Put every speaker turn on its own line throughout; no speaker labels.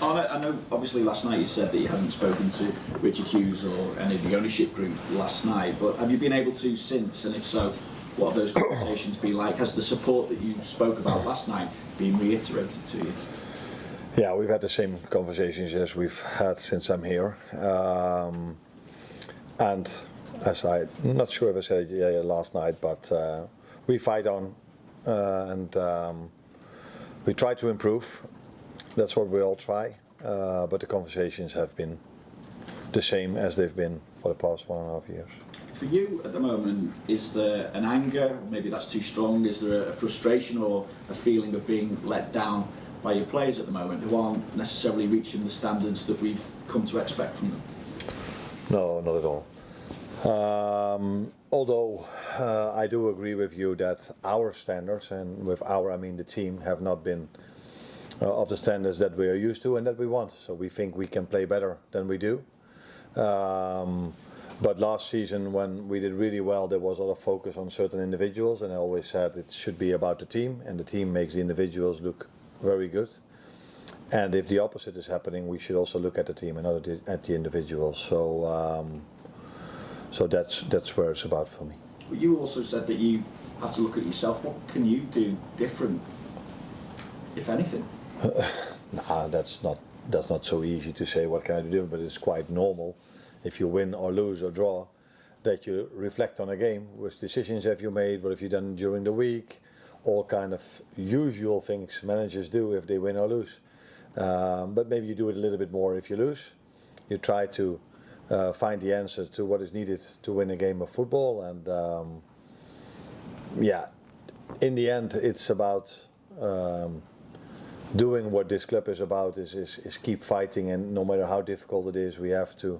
Arne, I know obviously last night you said that you hadn't spoken to Richard Hughes or any of the ownership group last night, but have you been able to since, and if so, what have those conversations been like? Has the support that you spoke about last night been reiterated to you?
Yeah, we've had the same conversations as we've had since I'm here. And as I'm not sure if I said it last night, but we fight on and we try to improve. That's what we all try. But the conversations have been the same as they've been for the past 1.5 years.
For you at the moment, is there an anger, maybe that's too strong, is there a frustration or a feeling of being let down by your players at the moment who aren't necessarily reaching the standards that we've come to expect from them?
No, not at all. Although I do agree with you that our standards, and with our I mean the team, have not been of the standards that we are used to and that we want. So we think we can play better than we do. But last season, when we did really well, there was a lot of focus on certain individuals, and I always said it should be about the team, and the team makes the individuals look very good. And if the opposite is happening, we should also look at the team and not at the individuals. So that's where it's about for me.
Well, you also said that you have to look at yourself. What can you do different, if anything?
Nah, that's not so easy to say what can I do different, but it's quite normal if you win or lose or draw that you reflect on a game. Which decisions have you made? What have you done during the week? All kind of usual things managers do if they win or lose. But maybe you do it a little bit more if you lose. You try to find the answer to what is needed to win a game of football, and yeah, in the end it's about doing what this club is about, is keep fighting, and no matter how difficult it is, we have to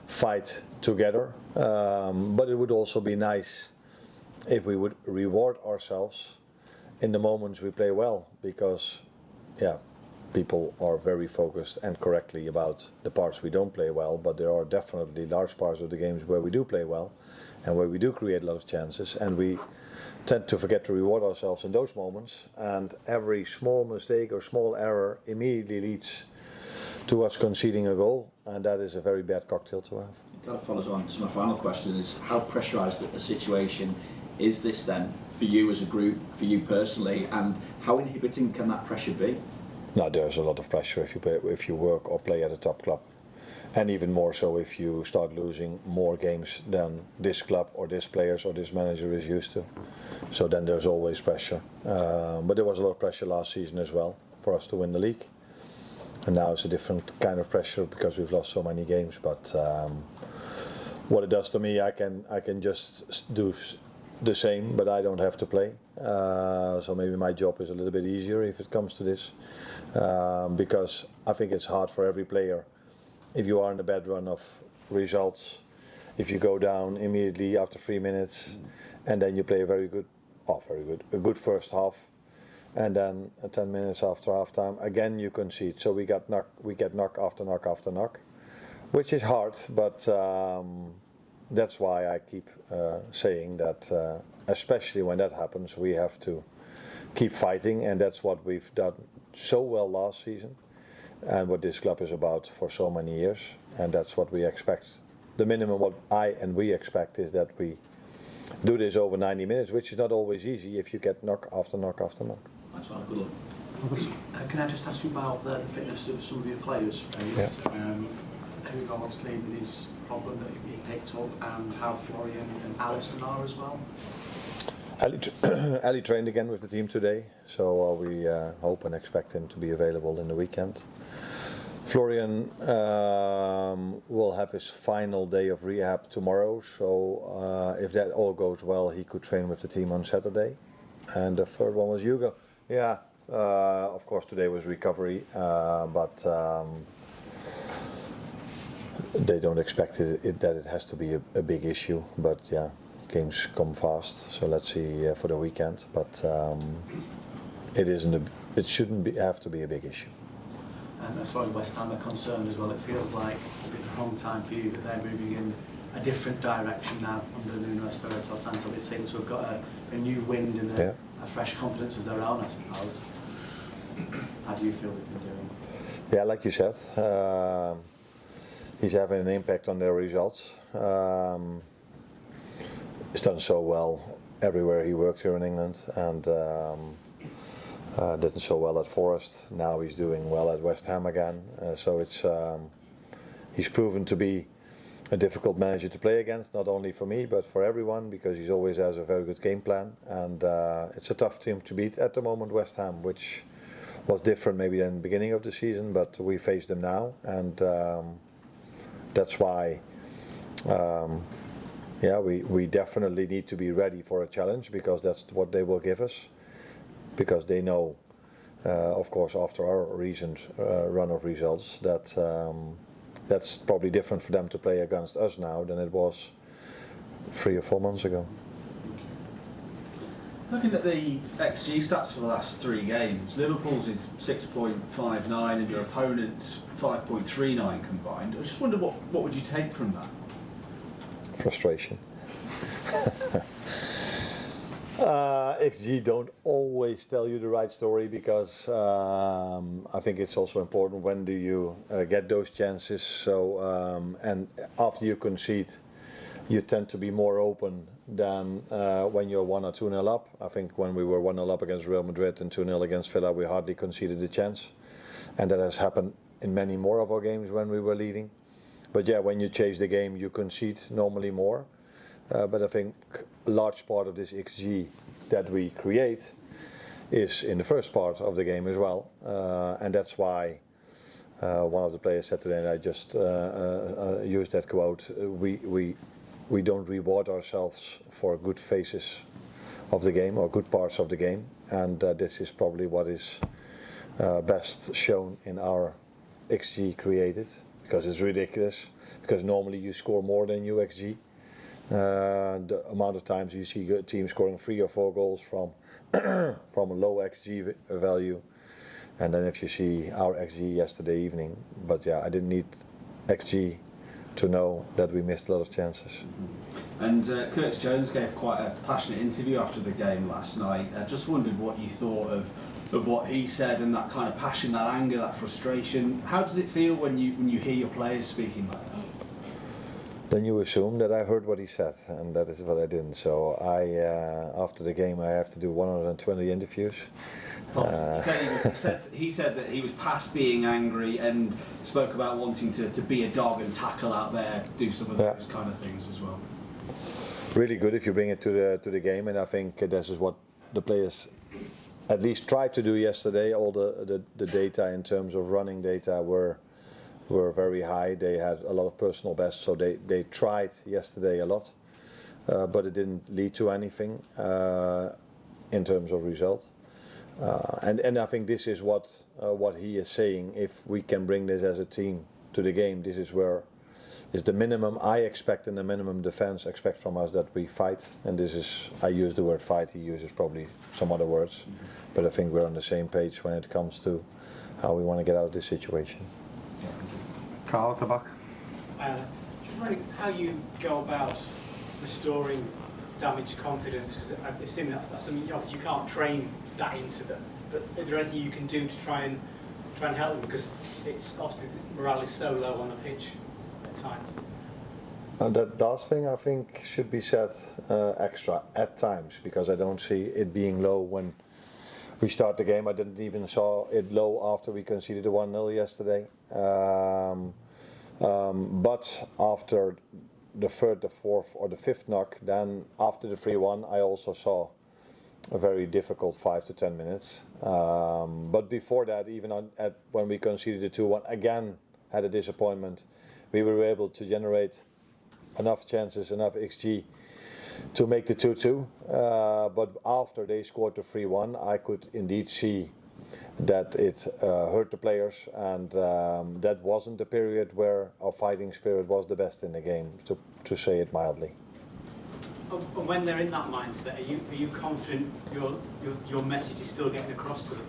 fight together. But it would also be nice if we would reward ourselves in the moments we play well, because yeah, people are very focused and correctly about the parts we don't play well, but there are definitely large parts of the games where we do play well and where we do create a lot of chances, and we tend to forget to reward ourselves in those moments, and every small mistake or small error immediately leads to us conceding a goal, and that is a very bad cocktail to have.
That follows on to my final question, is how pressurised a situation is this then for you as a group, for you personally, and how inhibiting can that pressure be?
No, there's a lot of pressure if you work or play at a top club, and even more so if you start losing more games than this club or this players or this manager is used to. So then there's always pressure. But there was a lot of pressure last season as well for us to win the league, and now it's a different kind of pressure because we've lost so many games. But what it does to me, I can just do the same, but I don't have to play. So maybe my job is a little bit easier if it comes to this, because I think it's hard for every player if you are in a bad run of results, if you go down immediately after 3 minutes and then you play a good first half, and then 10 minutes after half time again you concede. So we get knock after knock after knock, which is hard, but that's why I keep saying that especially when that happens, we have to keep fighting, and that's what we've done so well last season and what this club is about for so many years, and that's what we expect. The minimum what I and we expect is that we do this over 90 minutes, which is not always easy if you get knock after knock after knock.
That's all good.
Can I just ask you about the fitness of some of your players, please?
Yeah.
Who obviously with his problem that he picked up, and how Florian and Alisson are as well?
Ali trained again with the team today, so we hope and expect him to be available in the weekend. Florian will have his final day of rehab tomorrow, so if that all goes well, he could train with the team on Saturday. And the third one was Hugo. Yeah, of course today was recovery, but they don't expect that it has to be a big issue. But yeah, games come fast, so let's see for the weekend. But it shouldn't have to be a big issue.
And as far as West Ham are concerned as well, it feels like a bit of the wrong time for you, that they're moving in a different direction now under Nuno Espirito Santo. They seem to have got a new wind and a fresh confidence of their own, I suppose. How do you feel they've been doing?
Yeah, like you said, he's having an impact on their results. He's done so well everywhere he worked here in England, and didn't so well at Forest. Now he's doing well at West Ham again. So he's proven to be a difficult manager to play against, not only for me but for everyone, because he always has a very good game plan, and it's a tough team to beat at the moment, West Ham, which was different maybe than the beginning of the season, but we face them now, and that's why we definitely need to be ready for a challenge, because that's what they will give us, because they know, of course, after our recent run of results, that that's probably different for them to play against us now than it was 3 or 4 months ago.
Looking at the XG stats for the last 3 games, Liverpool's is 6.59 and your opponent's 5.39 combined. I just wondered what would you take from that?
Frustration. XG don't always tell you the right story, because I think it's also important when do you get those chances. So and after you concede, you tend to be more open than when you're 1 or 2-0 up. I think when we were 1-0 up against Real Madrid and 2-0 against Villa, we hardly conceded a chance, and that has happened in many more of our games when we were leading. But yeah, when you chase the game, you concede normally more. But I think a large part of this XG that we create is in the first part of the game as well, and that's why one of the players said today, and I just used that quote, we don't reward ourselves for good phases of the game or good parts of the game, and this is probably what is best shown in our XG created, because it's ridiculous, because normally you score more than your XG. The amount of times you see a team scoring 3 or 4 goals from from a low XG value, and then if you see our XG yesterday evening, but yeah, I didn't need XG to know that we missed a lot of chances.
Mm-hmm. And Curtis Jones gave quite a passionate interview after the game last night. I just wondered what you thought of what he said, and that kind of passion, that anger, that frustration. How does it feel when you hear your players speaking like that?
Then you assume that I heard what he said, and that is what I didn't. So after the game, I have to do 120 interviews.
He said that he was past being angry and spoke about wanting to be a dog and tackle out there, do some of those kind of things as well.
Really good if you bring it to the game, and I think this is what the players at least tried to do yesterday. All the data in terms of running data were very high. They had a lot of personal bests, so they tried yesterday a lot, but it didn't lead to anything in terms of result. And I think this is what he is saying. If we can bring this as a team to the game, this is where is the minimum I expect, and the minimum defense expect from us, that we fight. And this is, I use the word fight, he uses probably some other words, but I think we're on the same page when it comes to how we want to get out of this situation.
Carl at the back.
Just wondering how you go about restoring damaged confidence, because I assume that's something obviously you can't train that into them. But is there anything you can do to try and help them? Because it's obviously morale is so low on the pitch at times.
And that last thing I think should be said extra at times, because I don't see it being low when we start the game. I didn't even saw it low after we conceded the 1-0 yesterday. But after the 3rd, the 4th or the 5th knock, then after the 3-1, I also saw a very difficult 5 to 10 minutes. But before that, even when we conceded the 2-1, again had a disappointment. We were able to generate enough chances, enough XG to make the 2-2, but after they scored the 3-1, I could indeed see that it hurt the players, and that wasn't the period where our fighting spirit was the best in the game, to say it mildly.
And when they're in that mindset, are you confident your message is still getting across to them?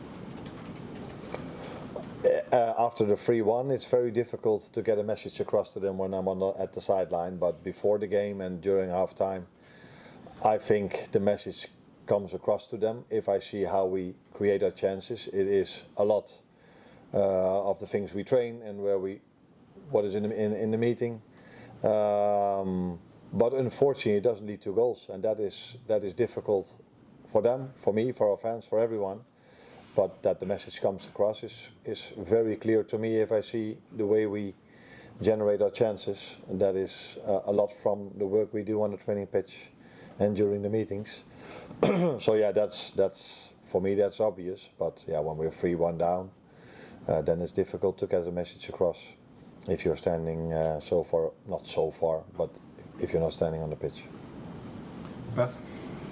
After the 3-1, it's very difficult to get a message across to them when I'm at the sideline, but before the game and during half time, I think the message comes across to them. If I see how we create our chances, it is a lot of the things we train and what is in the meeting. But unfortunately, it doesn't lead to goals, and that is difficult for them, for me, for our fans, for everyone. But that the message comes across is very clear to me if I see the way we generate our chances. And that is a lot from the work we do on the training pitch and during the meetings. So yeah, that's for me that's obvious. But yeah, when we're 3-1 down, then it's difficult to get the message across. If you're standing so far, not so far, but if you're not standing on the pitch.
Beth?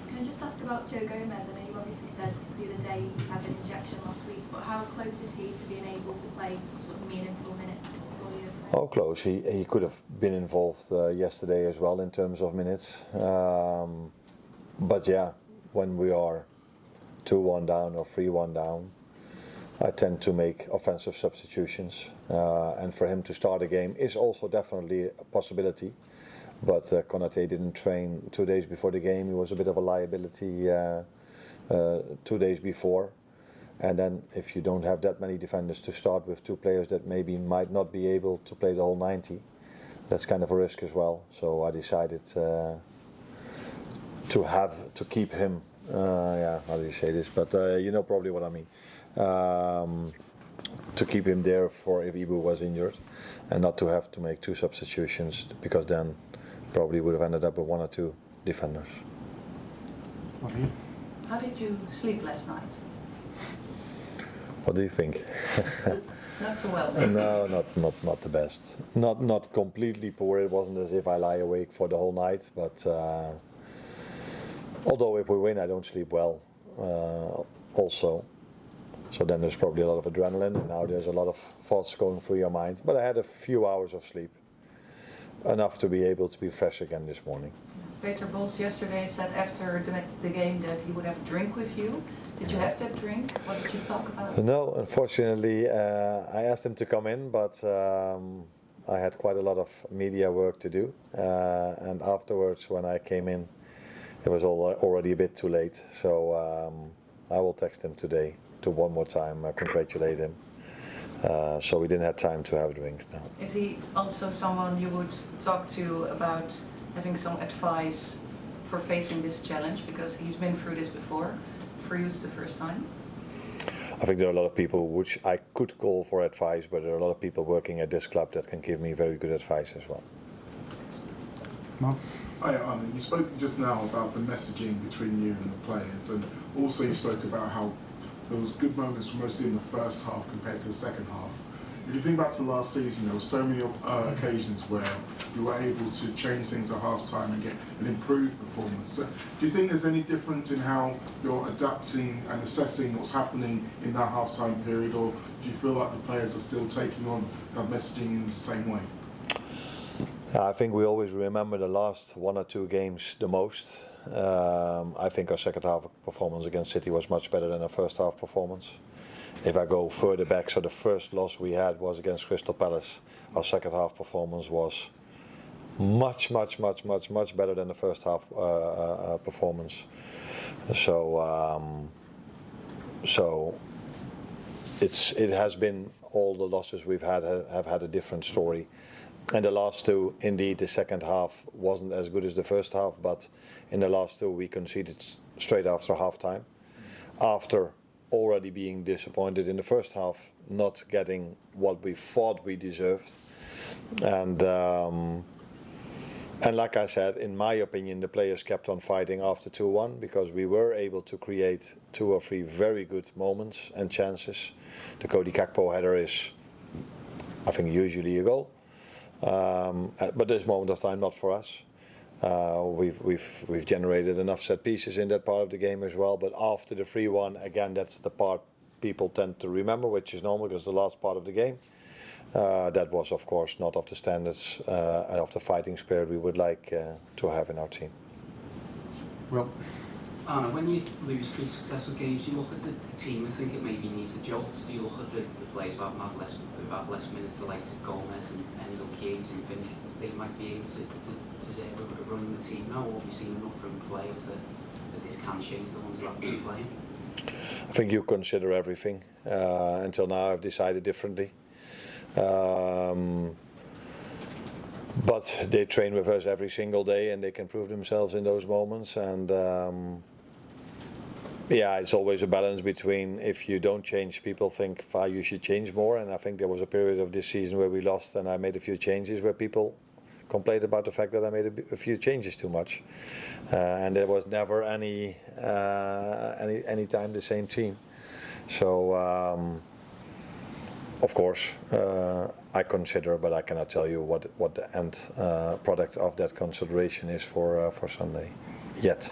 Can I just ask about Joe Gomez? I know you obviously said the other day he had an injection last week, but how close is he to being able to play sort of meaningful minutes for you?
Oh, close. He could have been involved yesterday as well in terms of minutes. But yeah, when we are 2-1 down or 3-1 down, I tend to make offensive substitutions. And for him to start a game is also definitely a possibility. But Konate didn't train 2 days before the game. He was a bit of a liability 2 days before. And then if you don't have that many defenders to start with two players that maybe might not be able to play the whole 90, that's kind of a risk as well. So I decided to keep him, how do you say this, but you know probably what I mean. To keep him there for if Ibou was injured and not to have to make two substitutions, because then probably would have ended up with one or two defenders.
How did you sleep last night?
What do you think?
Not so well.
No, not the best. Not completely poor. It wasn't as if I lie awake for the whole night, but although if we win, I don't sleep well. Also, so then there's probably a lot of adrenaline, and now there's a lot of thoughts going through your mind. But I had a few hours of sleep, enough to be able to be fresh again this morning.
Peter Bos yesterday said after the game that he would have a drink with you. Did you have that drink? What did you talk about?
No, unfortunately, I asked him to come in, but I had quite a lot of media work to do. And afterwards, when I came in, it was already a bit too late. So I will text him today to one more time congratulate him. So we didn't have time to have drinks now.
Is he also someone you would talk to about having some advice for facing this challenge? Because he's been through this before. For you, it's the first time.
I think there are a lot of people which I could call for advice, but there are a lot of people working at this club that can give me very good advice as well.
Mark?
Hi, Arne. You spoke just now about the messaging between you and the players, and also you spoke about how there was good moments mostly in the first half compared to the second half. If you think back to last season, there were so many occasions where you were able to change things at half-time and get an improved performance. So do you think there's any difference in how you're adapting and assessing what's happening in that half-time period, or do you feel like the players are still taking on that messaging in the same way?
I think we always remember the last one or two games the most. I think our second half performance against City was much better than our first half performance. If I go further back, so the first loss we had was against Crystal Palace. Our second half performance was much better than the first half performance. So it has been, all the losses we've had have had a different story. And the last two, indeed, the second half wasn't as good as the first half, but in the last two we conceded straight after half-time. After already being disappointed in the first half, not getting what we thought we deserved. And like I said, in my opinion, the players kept on fighting after 2-1 because we were able to create 2 or 3 very good moments and chances. The Cody Gakpo header is, I think, usually a goal. But this moment of time, not for us. We've generated enough set pieces in that part of the game as well. But after the 3-1, again, that's the part people tend to remember, which is normal because the last part of the game. That was, of course, not of the standards and of the fighting spirit we would like to have in our team.
Well,
Arne, when you lose 3 successful games, you look at the team and think it maybe needs a jolt. Do you look at the players who have had less minutes, the likes of Gomez and Endo Keane, and think they might be able to run the team now, or have you seen enough from players that this can change the ones who haven't been playing?
I think you consider everything. Until now, I've decided differently. But they train with us every single day, and they can prove themselves in those moments. And yeah, it's always a balance between, if you don't change, people think, you should change more. And I think there was a period of this season where we lost, and I made a few changes where people complained about the fact that I made a few changes too much. And there was never any time the same team. So of course I consider, but I cannot tell you what the end product of that consideration is for Sunday yet.